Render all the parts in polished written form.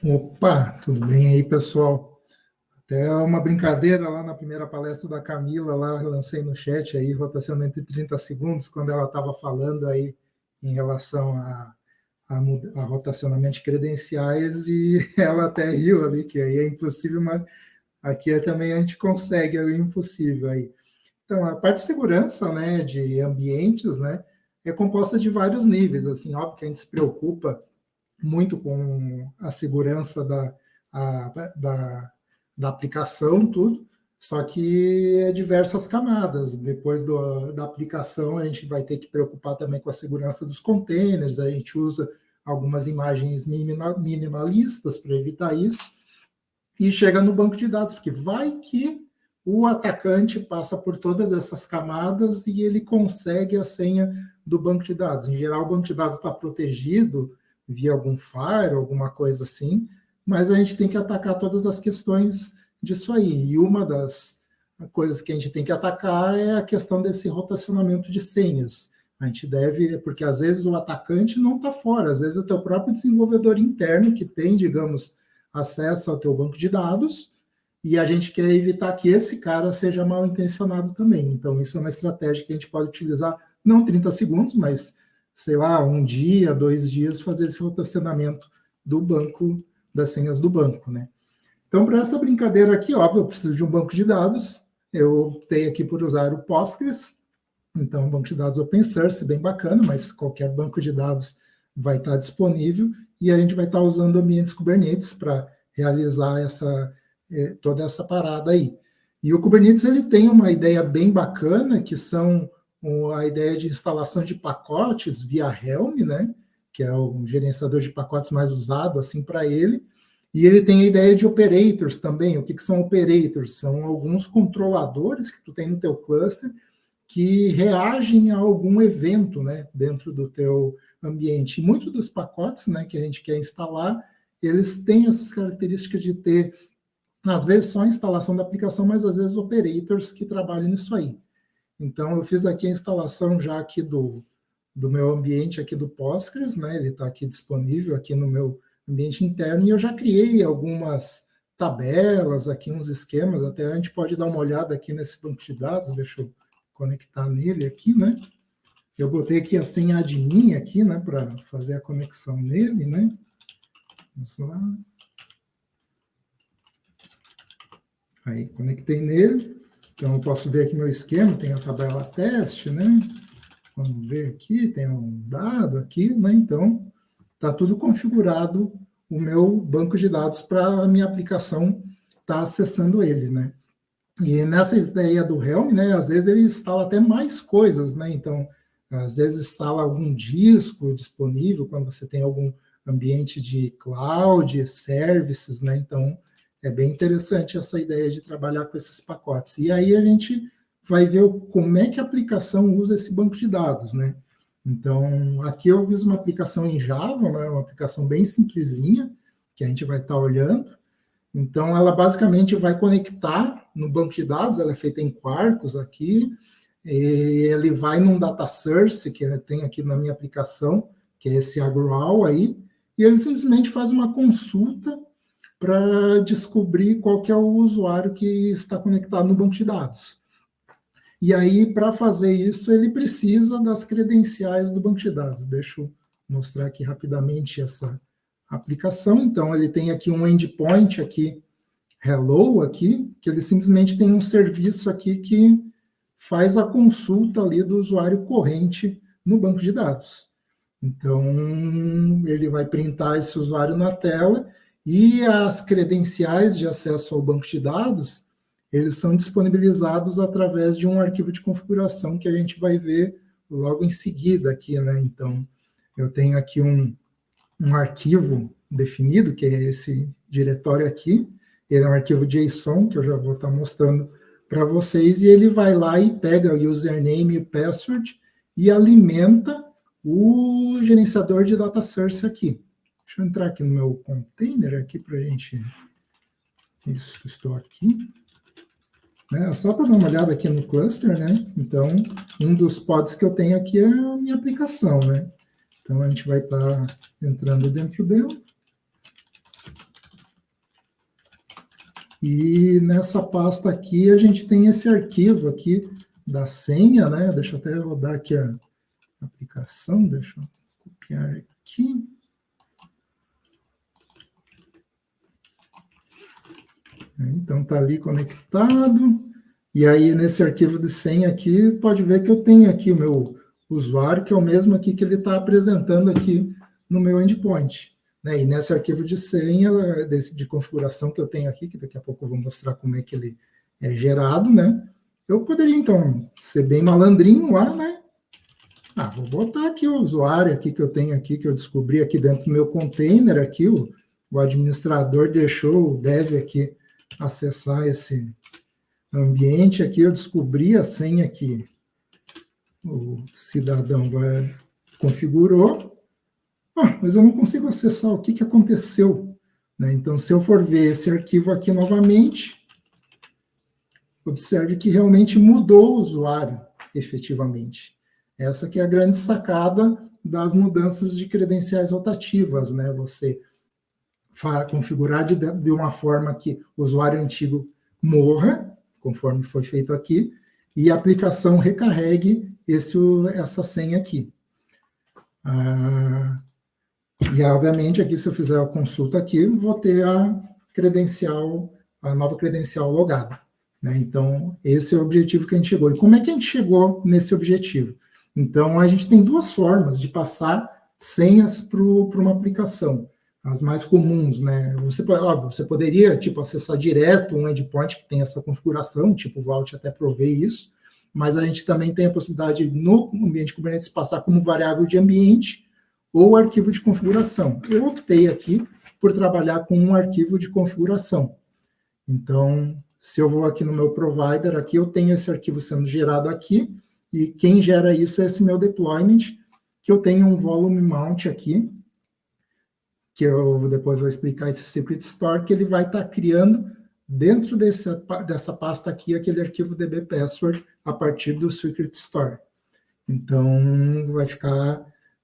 Opa, tudo bem aí, pessoal? Até uma brincadeira lá na primeira palestra da Camila, lá lancei no chat aí, rotacionamento de 30 segundos, quando ela estava falando aí em relação a rotacionamento de credenciais, e ela até riu ali, que aí é impossível, mas aqui também a gente consegue, é o impossível aí. Então, a parte de segurança, né, de ambientes, né, é composta de vários níveis, assim, óbvio que a gente se preocupa muito com a segurança da, da aplicação, tudo, só que é diversas camadas. Depois da aplicação, a gente vai ter que preocupar também com a segurança dos containers, a gente usa algumas imagens minimalistas para evitar isso, e chega no banco de dados, porque vai que o atacante passa por todas essas camadas e ele consegue a senha do banco de dados. Em geral, o banco de dados está protegido via algum firewall, alguma coisa assim, mas a gente tem que atacar todas as questões disso aí. E uma das coisas que a gente tem que atacar é a questão desse rotacionamento de senhas. A gente deve, porque às vezes o atacante não está fora, às vezes é o teu próprio desenvolvedor interno que tem, digamos, acesso ao teu banco de dados, e a gente quer evitar que esse cara seja mal intencionado também. Então, isso é uma estratégia que a gente pode utilizar, não 30 segundos, mas, sei lá, um dia, 2 dias, fazer esse rotacionamento do banco, das senhas do banco, né? Então, para essa brincadeira aqui, óbvio, eu preciso de um banco de dados, eu optei aqui por usar o Postgres, então, um banco de dados open source, bem bacana, mas qualquer banco de dados vai estar disponível, e a gente vai estar usando ambientes Kubernetes para realizar toda essa parada aí. E o Kubernetes ele tem uma ideia bem bacana, que são a ideia de instalação de pacotes via Helm, né, que é o gerenciador de pacotes mais usado assim para ele. E ele tem a ideia de operators também. O que são operators? São alguns controladores que tu tem no teu cluster que reagem a algum evento, né, dentro do teu ambiente. E muitos dos pacotes, né, que a gente quer instalar, eles têm essas características de ter, às vezes, só a instalação da aplicação, mas às vezes operators que trabalham nisso aí. Então, eu fiz aqui a instalação já aqui do meu ambiente aqui do Postgres, né, ele está aqui disponível aqui no meu ambiente interno, e eu já criei algumas tabelas aqui, uns esquemas, até a gente pode dar uma olhada aqui nesse banco de dados, deixa eu conectar nele aqui, né? Eu botei aqui a senha admin aqui, né, para fazer a conexão nele, né? Vamos lá. Aí, conectei nele. Então, eu posso ver aqui meu esquema, tem a tabela teste, né? Vamos ver aqui, tem um dado aqui, né? Então, está tudo configurado o meu banco de dados para a minha aplicação estar acessando ele, né? E nessa ideia do Helm, né, às vezes ele instala até mais coisas, né? Então, às vezes instala algum disco disponível quando você tem algum ambiente de cloud, services, né? Então, é bem interessante essa ideia de trabalhar com esses pacotes. E aí a gente vai ver como é que a aplicação usa esse banco de dados, né? Então, aqui eu fiz uma aplicação em Java, né, uma aplicação bem simplesinha, que a gente vai estar olhando. Então, ela basicamente vai conectar no banco de dados, ela é feita em Quarkus aqui, ele vai num data source, que tem aqui na minha aplicação, que é esse Agrawal aí, e ele simplesmente faz uma consulta para descobrir qual que é o usuário que está conectado no banco de dados. E aí, para fazer isso, ele precisa das credenciais do banco de dados. Deixa eu mostrar aqui rapidamente essa aplicação. Então, ele tem aqui um endpoint aqui, hello aqui, que ele simplesmente tem um serviço aqui que faz a consulta ali do usuário corrente no banco de dados. Então, ele vai printar esse usuário na tela e as credenciais de acesso ao banco de dados, eles são disponibilizados através de um arquivo de configuração que a gente vai ver logo em seguida aqui, né? Então, eu tenho aqui um arquivo definido, que é esse diretório aqui. Ele é um arquivo JSON, que eu já vou estar mostrando para vocês, e ele vai lá e pega o username e o password e alimenta o gerenciador de data source aqui. Deixa eu entrar aqui no meu container aqui para a gente... Isso, estou aqui. Só para dar uma olhada aqui no cluster, né? Então, um dos pods que eu tenho aqui é a minha aplicação, né? Então, a gente vai estar entrando dentro dela. E nessa pasta aqui, a gente tem esse arquivo aqui da senha, né? Deixa eu até rodar aqui a aplicação, deixa eu copiar aqui. Então, está ali conectado. E aí, nesse arquivo de senha aqui, pode ver que eu tenho aqui o meu usuário, que é o mesmo aqui que ele está apresentando aqui no meu endpoint. Né? E nesse arquivo de senha, de configuração que eu tenho aqui, que daqui a pouco eu vou mostrar como é que ele é gerado, né? Eu poderia, então, ser bem malandrinho lá, né? Vou botar aqui o usuário aqui que eu tenho aqui, que eu descobri aqui dentro do meu container, aqui o administrador deixou o dev aqui acessar esse ambiente aqui, eu descobri a senha que o cidadão configurou, mas eu não consigo acessar o que aconteceu. Né? Então, se eu for ver esse arquivo aqui novamente, observe que realmente mudou o usuário, efetivamente. Essa que é a grande sacada das mudanças de credenciais rotativas, né? Você configurar de uma forma que o usuário antigo morra, conforme foi feito aqui, e a aplicação recarregue essa senha aqui. E, obviamente, aqui, se eu fizer a consulta aqui, vou ter a nova credencial logada. Né? Então, esse é o objetivo que a gente chegou. E como é que a gente chegou nesse objetivo? Então, a gente tem duas formas de passar senhas para uma aplicação. As mais comuns, né? Você poderia, acessar direto um endpoint que tem essa configuração, tipo o Vault até provê isso, mas a gente também tem a possibilidade, no ambiente Kubernetes, passar como variável de ambiente ou arquivo de configuração. Eu optei aqui por trabalhar com um arquivo de configuração. Então, se eu vou aqui no meu provider, aqui eu tenho esse arquivo sendo gerado aqui, e quem gera isso é esse meu deployment, que eu tenho um volume mount aqui, que eu depois vou explicar esse secret store, que ele vai estar criando dentro dessa pasta aqui, aquele arquivo dbpassword a partir do secret store. Então,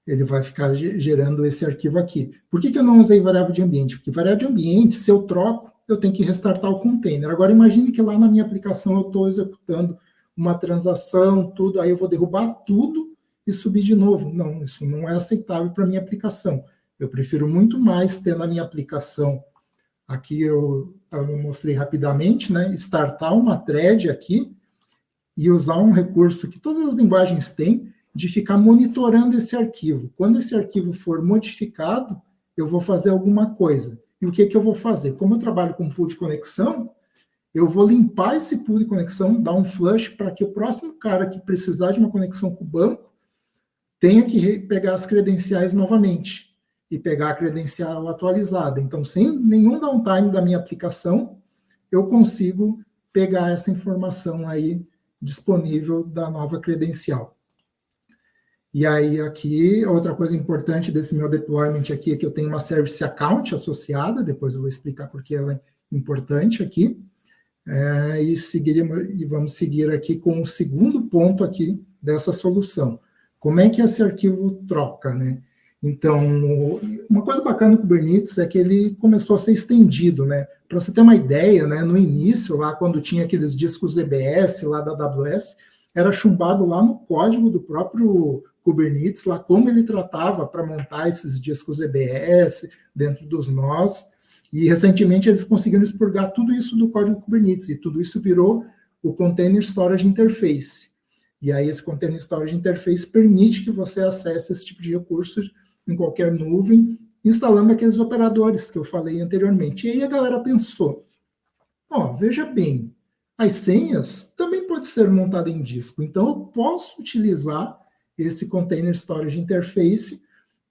ele vai ficar gerando esse arquivo aqui. Por que eu não usei variável de ambiente? Porque variável de ambiente, se eu troco, eu tenho que restartar o container. Agora, imagine que lá na minha aplicação eu estou executando uma transação, tudo, aí eu vou derrubar tudo e subir de novo. Não, isso não é aceitável para a minha aplicação. Eu prefiro muito mais ter na minha aplicação, aqui eu mostrei rapidamente, né, startar uma thread aqui e usar um recurso que todas as linguagens têm, de ficar monitorando esse arquivo. Quando esse arquivo for modificado, eu vou fazer alguma coisa. E o que eu vou fazer? Como eu trabalho com pool de conexão, eu vou limpar esse pool de conexão, dar um flush para que o próximo cara que precisar de uma conexão com o banco tenha que pegar as credenciais novamente e pegar a credencial atualizada. Então, sem nenhum downtime da minha aplicação, eu consigo pegar essa informação aí disponível da nova credencial. E aí, aqui, outra coisa importante desse meu deployment aqui é que eu tenho uma service account associada, depois eu vou explicar por que ela é importante aqui. E vamos seguir aqui com o segundo ponto aqui dessa solução. Como é que esse arquivo troca, né? Então, uma coisa bacana do Kubernetes é que ele começou a ser estendido, né? Para você ter uma ideia, né? No início, lá quando tinha aqueles discos ZBS lá da AWS, era chumbado lá no código do próprio Kubernetes, lá como ele tratava para montar esses discos ZBS dentro dos nós. E, recentemente, eles conseguiram expurgar tudo isso do código Kubernetes, e tudo isso virou o Container Storage Interface. E aí, esse Container Storage Interface permite que você acesse esse tipo de recursos em qualquer nuvem, instalando aqueles operadores que eu falei anteriormente. E aí a galera pensou, veja bem, as senhas também podem ser montadas em disco, então eu posso utilizar esse Container Storage Interface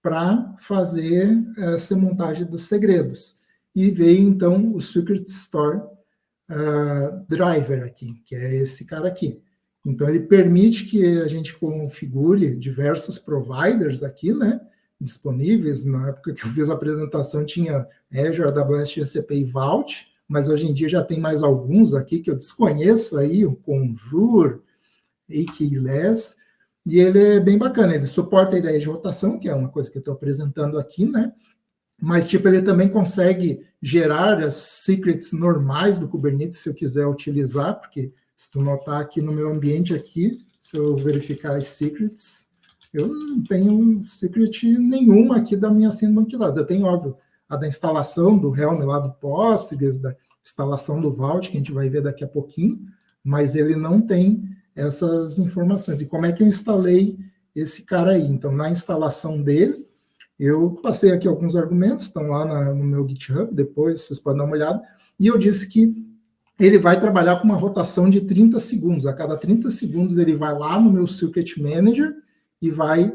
para fazer essa montagem dos segredos. E veio, então, o Secret Store Driver aqui, que é esse cara aqui. Então, ele permite que a gente configure diversos providers aqui, né, disponíveis. Na época que eu fiz a apresentação, tinha Azure, AWS, GCP e Vault, mas hoje em dia já tem mais alguns aqui que eu desconheço aí, o Conjur, AKLS, e ele é bem bacana. Ele suporta a ideia de rotação, que é uma coisa que eu estou apresentando aqui, né, mas tipo, ele também consegue gerar as secrets normais do Kubernetes, se eu quiser utilizar, porque se tu notar aqui no meu ambiente aqui, se eu verificar as secrets, eu não tenho secret nenhuma aqui da minha sandbox de dados. Eu tenho, óbvio, a da instalação do Helm lá do Postgres, da instalação do Vault, que a gente vai ver daqui a pouquinho, mas ele não tem essas informações. E como é que eu instalei esse cara aí? Então, na instalação dele, eu passei aqui alguns argumentos, estão lá no meu GitHub, depois vocês podem dar uma olhada, e eu disse que ele vai trabalhar com uma rotação de 30 segundos. A cada 30 segundos ele vai lá no meu Circuit Manager e vai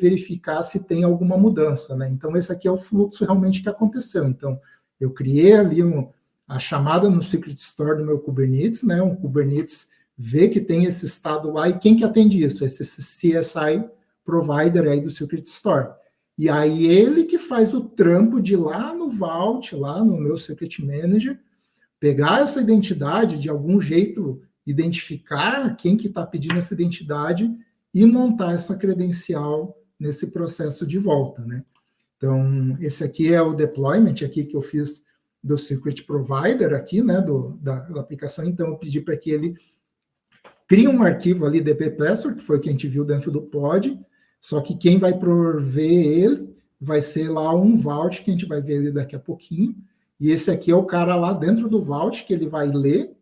verificar se tem alguma mudança, né? Então, esse aqui é o fluxo realmente que aconteceu. Então, eu criei ali a chamada no Secret Store do meu Kubernetes, né? Um Kubernetes vê que tem esse estado lá, e quem que atende isso? Esse CSI provider aí do Secret Store. E aí ele que faz o trampo de ir lá no Vault, lá no meu Secret Manager, pegar essa identidade, de algum jeito identificar quem que está pedindo essa identidade e montar essa credencial nesse processo de volta, né? Então, esse aqui é o deployment aqui que eu fiz do Secret Provider aqui, né, da aplicação. Então, eu pedi para que ele crie um arquivo ali, dp-password, que foi o que a gente viu dentro do pod, só que quem vai prover ele vai ser lá um Vault, que a gente vai ver ele daqui a pouquinho, e esse aqui é o cara lá dentro do Vault, que ele vai ler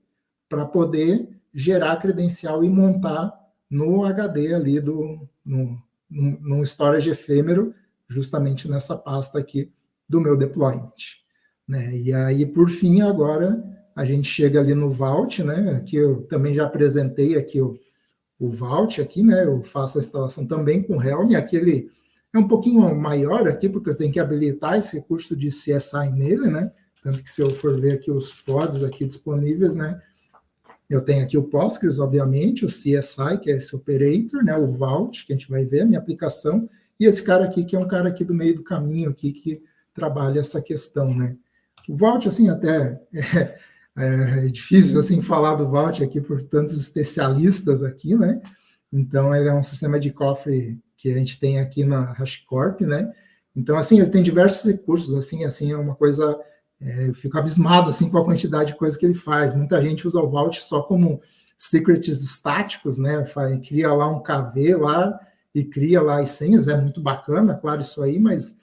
para poder gerar a credencial e montar no HD ali, no storage efêmero, justamente nessa pasta aqui do meu deployment, né? E aí, por fim, agora a gente chega ali no Vault, né? Aqui eu também já apresentei aqui o Vault aqui, né? Eu faço a instalação também com Helm. Aqui ele é um pouquinho maior aqui, porque eu tenho que habilitar esse recurso de CSI nele, né? Tanto que se eu for ver aqui os pods aqui disponíveis, né? Eu tenho aqui o Postgres, obviamente, o CSI, que é esse operator, né? O Vault, que a gente vai ver, a minha aplicação, e esse cara aqui, que é um cara aqui do meio do caminho aqui, que trabalha essa questão, né? O Vault, assim, até é difícil, assim, falar do Vault aqui por tantos especialistas aqui, né? Então, ele é um sistema de cofre que a gente tem aqui na HashiCorp, né? Então, assim, ele tem diversos recursos, assim, é uma coisa... eu fico abismado, assim, com a quantidade de coisa que ele faz. Muita gente usa o Vault só como secrets estáticos, né? Cria lá um KV lá e cria lá as senhas, é muito bacana, claro, isso aí, mas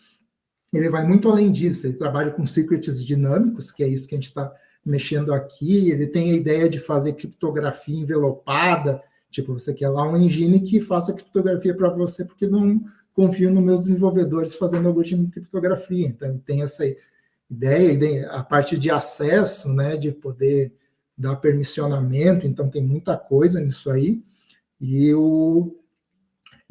ele vai muito além disso. Ele trabalha com secrets dinâmicos, que é isso que a gente está mexendo aqui. Ele tem a ideia de fazer criptografia envelopada, tipo, você quer lá um engine que faça criptografia para você, porque não confio nos meus desenvolvedores fazendo algoritmo de criptografia. Então, tem essa ideia, a parte de acesso, né, de poder dar permissionamento, então tem muita coisa nisso aí, e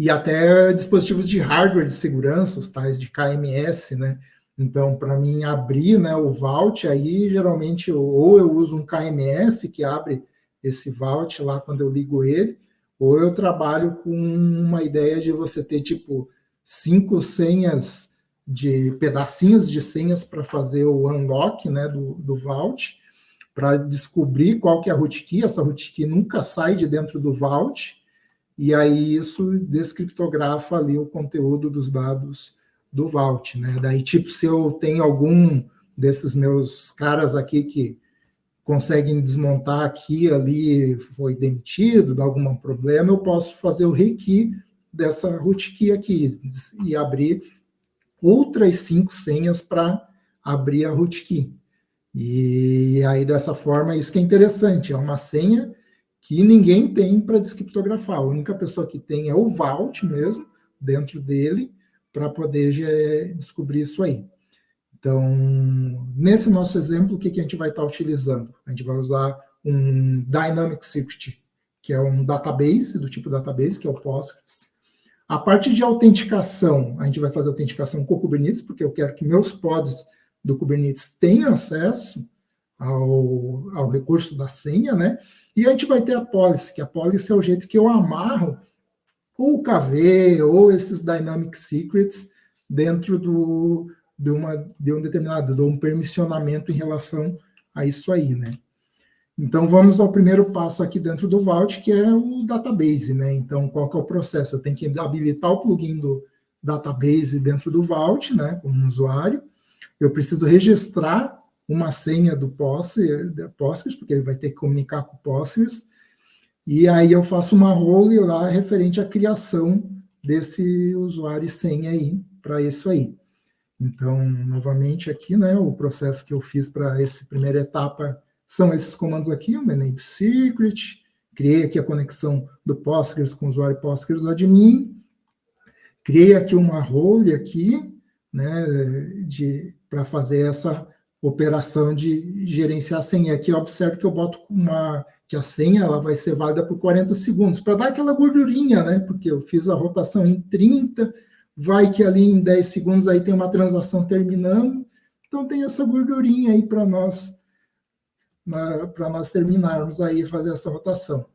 até dispositivos de hardware de segurança, os tais de KMS, né, então para mim abrir, né, o Vault, aí geralmente ou eu uso um KMS que abre esse Vault lá quando eu ligo ele, ou eu trabalho com uma ideia de você ter tipo 5 senhas de pedacinhos de senhas para fazer o unlock, né, do Vault, para descobrir qual que é a rootkey. Essa rootkey nunca sai de dentro do Vault, e aí isso descriptografa ali o conteúdo dos dados do Vault, né? Daí, tipo, se eu tenho algum desses meus caras aqui que conseguem desmontar aqui, ali, foi demitido, dá algum problema, eu posso fazer o rekey dessa rootkey aqui e abrir outras 5 senhas para abrir a rootkey. E aí, dessa forma, isso que é interessante, é uma senha que ninguém tem para descriptografar. A única pessoa que tem é o Vault mesmo, dentro dele, para poder descobrir isso aí. Então, nesse nosso exemplo, o que a gente vai estar utilizando? A gente vai usar um Dynamic Secret, que é um database, do tipo database, que é o Postgres. A parte de autenticação, a gente vai fazer autenticação com o Kubernetes, porque eu quero que meus pods do Kubernetes tenham acesso ao recurso da senha, né? E a gente vai ter a policy, que a policy é o jeito que eu amarro ou o KV ou esses Dynamic Secrets dentro de um determinado, de um permissionamento em relação a isso aí, né? Então, vamos ao primeiro passo aqui dentro do Vault, que é o database, né? Então, qual que é o processo? Eu tenho que habilitar o plugin database dentro do Vault, né, como um usuário. Eu preciso registrar uma senha do Postgres, porque ele vai ter que comunicar com o Postgres, e aí eu faço uma role lá referente à criação desse usuário e senha aí, para isso aí. Então, novamente aqui, né, o processo que eu fiz para essa primeira etapa são esses comandos aqui, o enable secret, criei aqui a conexão do Postgres com o usuário Postgres admin, criei aqui uma role aqui, né, para fazer essa operação de gerenciar a senha. Aqui observe que eu boto que a senha ela vai ser válida por 40 segundos, para dar aquela gordurinha, né, porque eu fiz a rotação em 30, vai que ali em 10 segundos aí tem uma transação terminando, então tem essa gordurinha aí para nós terminarmos aí fazer essa rotação.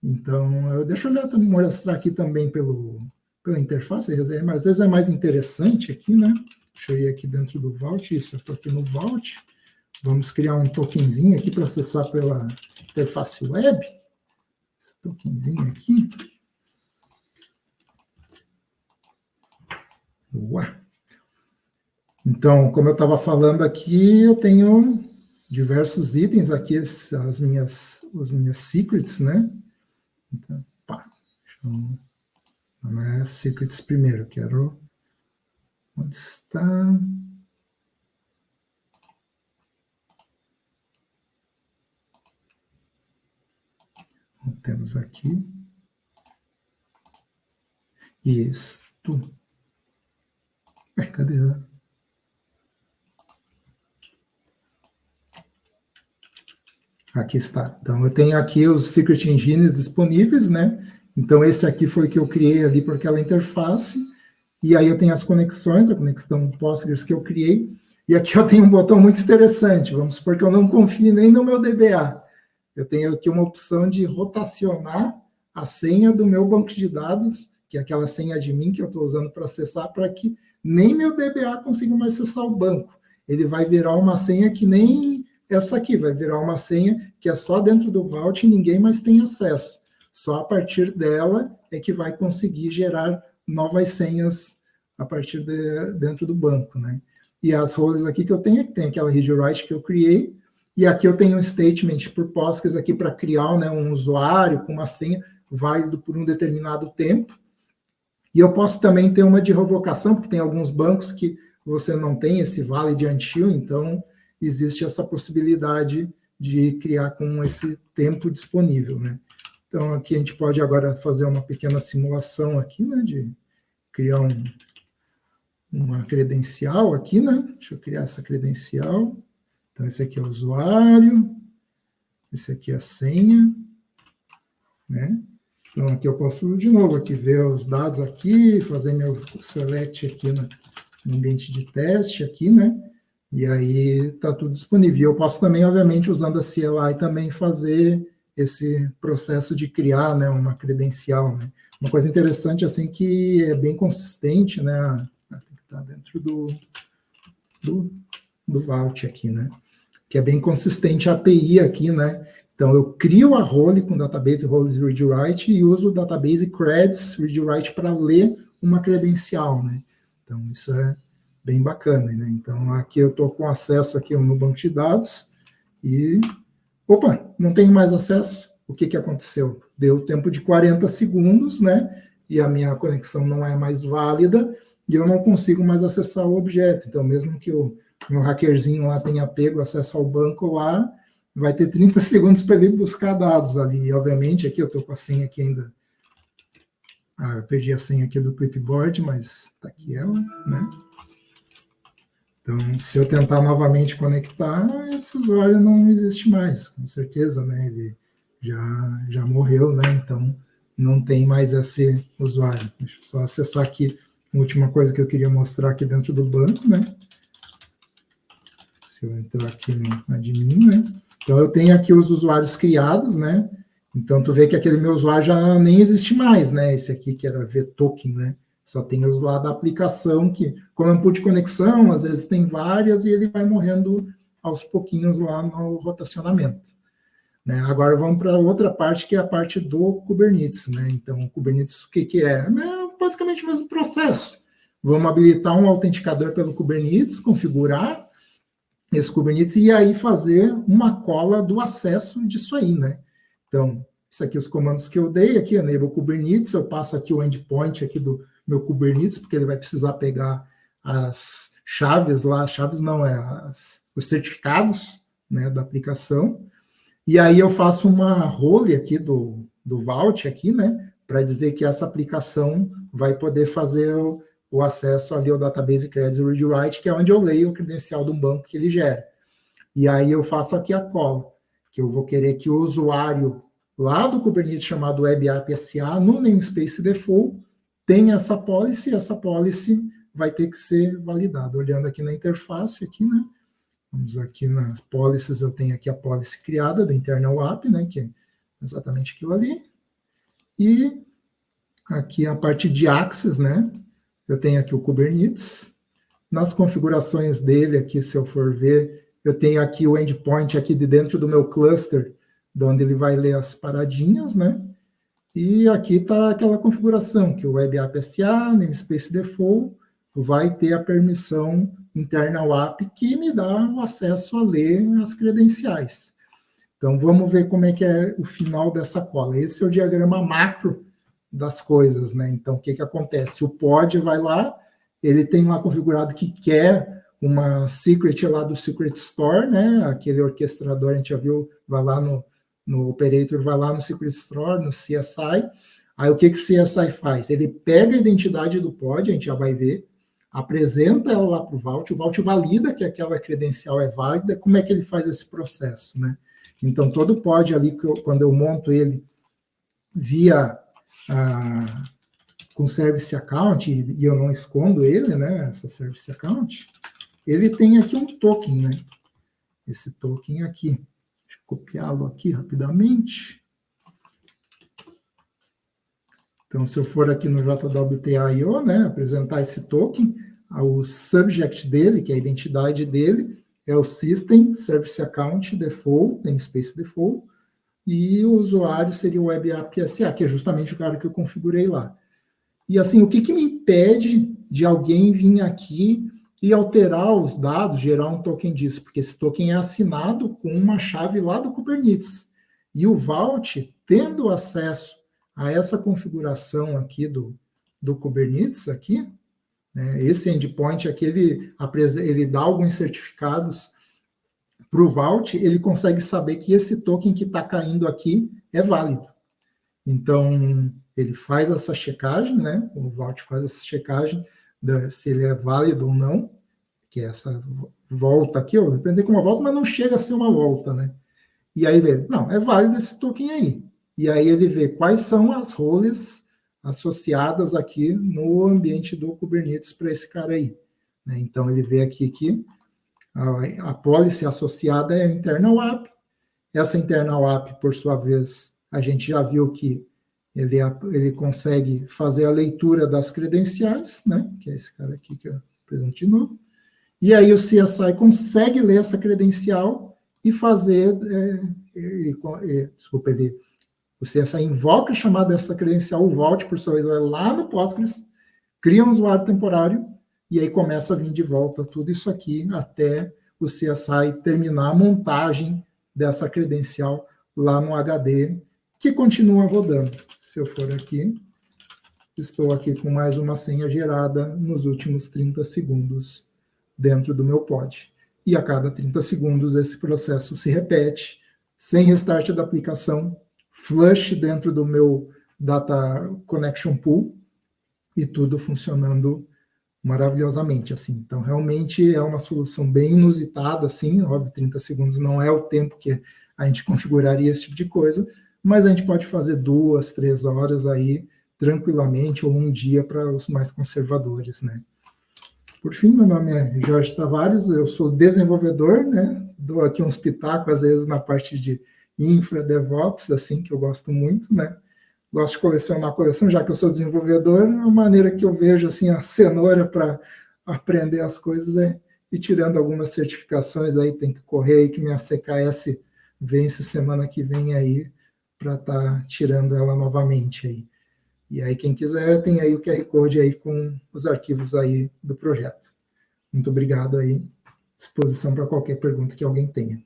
Então, deixa eu mostrar aqui também pela interface, mas às vezes é mais interessante aqui, né? Deixa eu ir aqui dentro do Vault, isso, eu estou aqui no Vault, vamos criar um tokenzinho aqui para acessar pela interface web, esse tokenzinho aqui. Ué. Então, como eu estava falando aqui, eu tenho diversos itens aqui, os minhas secrets, né? Então, não é secrets primeiro, quero... Onde está? Temos aqui. Isto. Cadê? Aqui está. Então, eu tenho aqui os Secret Engines disponíveis, né? Então, esse aqui foi o que eu criei ali por aquela interface. E aí eu tenho as conexões, a conexão Postgres que eu criei. E aqui eu tenho um botão muito interessante. Vamos supor que eu não confie nem no meu DBA. Eu tenho aqui uma opção de rotacionar a senha do meu banco de dados, que é aquela senha admin que eu estou usando para acessar, para que nem meu DBA consiga mais acessar o banco. Ele vai virar uma senha que nem essa aqui, vai virar uma senha que é só dentro do Vault e ninguém mais tem acesso. Só a partir dela é que vai conseguir gerar novas senhas a partir dentro do banco, né? E as roles aqui que eu tenho, tem aquela read write que eu criei, e aqui eu tenho um statement por Postgres aqui para criar, né, um usuário com uma senha válido por um determinado tempo. E eu posso também ter uma de revocação, porque tem alguns bancos que você não tem esse valid until, então existe essa possibilidade de criar com esse tempo disponível, né? Então, aqui a gente pode agora fazer uma pequena simulação aqui, né, de criar uma credencial aqui, né? Deixa eu criar essa credencial. Então, esse aqui é o usuário, esse aqui é a senha, né? Então, aqui eu posso, de novo, aqui ver os dados aqui, fazer meu select aqui no ambiente de teste aqui, né? E aí está tudo disponível. Eu posso também, obviamente, usando a CLI, também fazer esse processo de criar, né, uma credencial, né? Uma coisa interessante, assim, que é bem consistente, né? Tem que estar dentro do Vault aqui, né? Que é bem consistente a API aqui, né? Então, eu crio a role com database roles read write e uso o database creds read write para ler uma credencial, né? Então, isso é bem bacana, né? Então, aqui eu estou com acesso aqui no banco de dados e... Opa, não tenho mais acesso. O que aconteceu? Deu tempo de 40 segundos, né? E a minha conexão não é mais válida e eu não consigo mais acessar o objeto. Então, mesmo que o meu hackerzinho lá tenha pego acesso ao banco lá, vai ter 30 segundos para ele buscar dados ali. E, obviamente, aqui eu estou com a senha aqui ainda. Eu perdi a senha aqui do clipboard, mas está aqui ela, né? Então, se eu tentar novamente conectar, esse usuário não existe mais, com certeza, né? Ele já morreu, né? Então, não tem mais esse usuário. Deixa eu só acessar aqui a última coisa que eu queria mostrar aqui dentro do banco, né? Se eu entrar aqui no admin, né? Então, eu tenho aqui os usuários criados, né? Então, tu vê que aquele meu usuário já nem existe mais, né? Esse aqui que era vtoken, né? Só tem os lá da aplicação que, como é um pool de conexão, às vezes tem várias e ele vai morrendo aos pouquinhos lá no rotacionamento. Né? Agora vamos para outra parte, que é a parte do Kubernetes. Né? Então, o Kubernetes, o que é? É basicamente o mesmo processo. Vamos habilitar um autenticador pelo Kubernetes, configurar esse Kubernetes e aí fazer uma cola do acesso disso aí, né? Então, isso aqui, os comandos que eu dei aqui, enable Kubernetes, eu passo aqui o endpoint aqui do meu Kubernetes, porque ele vai precisar pegar as chaves lá, chaves não, os certificados, né, da aplicação, e aí eu faço uma role aqui do Vault aqui, né, para dizer que essa aplicação vai poder fazer o acesso ali ao Database Credits Read Write, que é onde eu leio o credencial de um banco que ele gera. E aí eu faço aqui a cola, que eu vou querer que o usuário lá do Kubernetes chamado Web App SA, no namespace default, tenha essa policy vai ter que ser validada. Olhando aqui na interface, aqui, né? Vamos aqui nas policies, eu tenho aqui a policy criada do internal app, né? Que é exatamente aquilo ali. E aqui a parte de access, né? Eu tenho aqui o Kubernetes. Nas configurações dele aqui, se eu for ver, eu tenho aqui o endpoint aqui de dentro do meu cluster, de onde ele vai ler as paradinhas, né? E aqui está aquela configuração, que o Web App SA, namespace default, vai ter a permissão internal app que me dá o acesso a ler as credenciais. Então, vamos ver como é que é o final dessa cola. Esse é o diagrama macro das coisas, né? Então, o que acontece? O pod vai lá, ele tem lá configurado que quer uma secret lá do Secret Store, né? Aquele orquestrador, a gente já viu, vai lá no operator, vai lá no Secret Store, no CSI. Aí, o que o CSI faz? Ele pega a identidade do pod, a gente já vai ver, apresenta ela lá para o Vault valida que aquela credencial é válida. Como é que ele faz esse processo, né? Então, todo pod ali, quando eu monto ele via com Service Account, e eu não escondo ele, né, essa Service Account, ele tem aqui um token, né? Esse token aqui. Deixa eu copiá-lo aqui rapidamente. Então, se eu for aqui no JWT.io, né, apresentar esse token, o subject dele, que é a identidade dele, é o System Service Account Default, namespace default, e o usuário seria o Web App SA, que é justamente o cara que eu configurei lá. E assim, o que me impede de alguém vir aqui e alterar os dados, gerar um token disso? Porque esse token é assinado com uma chave lá do Kubernetes. E o Vault, tendo acesso a essa configuração aqui do Kubernetes, aqui, né, esse endpoint aqui, ele dá alguns certificados para o Vault, ele consegue saber que esse token que está caindo aqui é válido. Então, ele faz essa checagem, né? O Vault faz essa checagem se ele é válido ou não, que é essa volta aqui, eu aprendi com uma volta, mas não chega a ser uma volta, né? E aí vê, não, é válido esse token aí. E aí ele vê quais são as roles associadas aqui no ambiente do Kubernetes para esse cara aí. Né? Então, ele vê aqui que a policy associada é a internal app. Essa internal app, por sua vez, a gente já viu que ele consegue fazer a leitura das credenciais, né? Que é esse cara aqui que eu apresento de novo. E aí o CSI consegue ler essa credencial e fazer... o CSI invoca a chamada dessa credencial, o Vault, por sua vez, vai lá no Postgres, cria um usuário temporário, e aí começa a vir de volta tudo isso aqui até o CSI terminar a montagem dessa credencial lá no HD, que continua rodando. Se eu for aqui, estou aqui com mais uma senha gerada nos últimos 30 segundos dentro do meu pod. E a cada 30 segundos esse processo se repete, sem restart da aplicação, flush dentro do meu Data Connection Pool, e tudo funcionando maravilhosamente, assim. Então, realmente é uma solução bem inusitada, assim, óbvio, 30 segundos não é o tempo que a gente configuraria esse tipo de coisa, mas a gente pode fazer 2, 3 horas aí, tranquilamente, ou um dia para os mais conservadores, né? Por fim, meu nome é Jorge Tavares, eu sou desenvolvedor, né? Dou aqui uns pitacos, às vezes, na parte de infra, DevOps, assim, que eu gosto muito, né? Gosto de colecionar a coleção, já que eu sou desenvolvedor, a maneira que eu vejo assim, a cenoura para aprender as coisas é ir tirando algumas certificações aí, tem que correr aí que minha CKS vence semana que vem aí, para estar tirando ela novamente aí. E aí, quem quiser, tem aí o QR Code aí com os arquivos aí do projeto. Muito obrigado aí, disposição para qualquer pergunta que alguém tenha.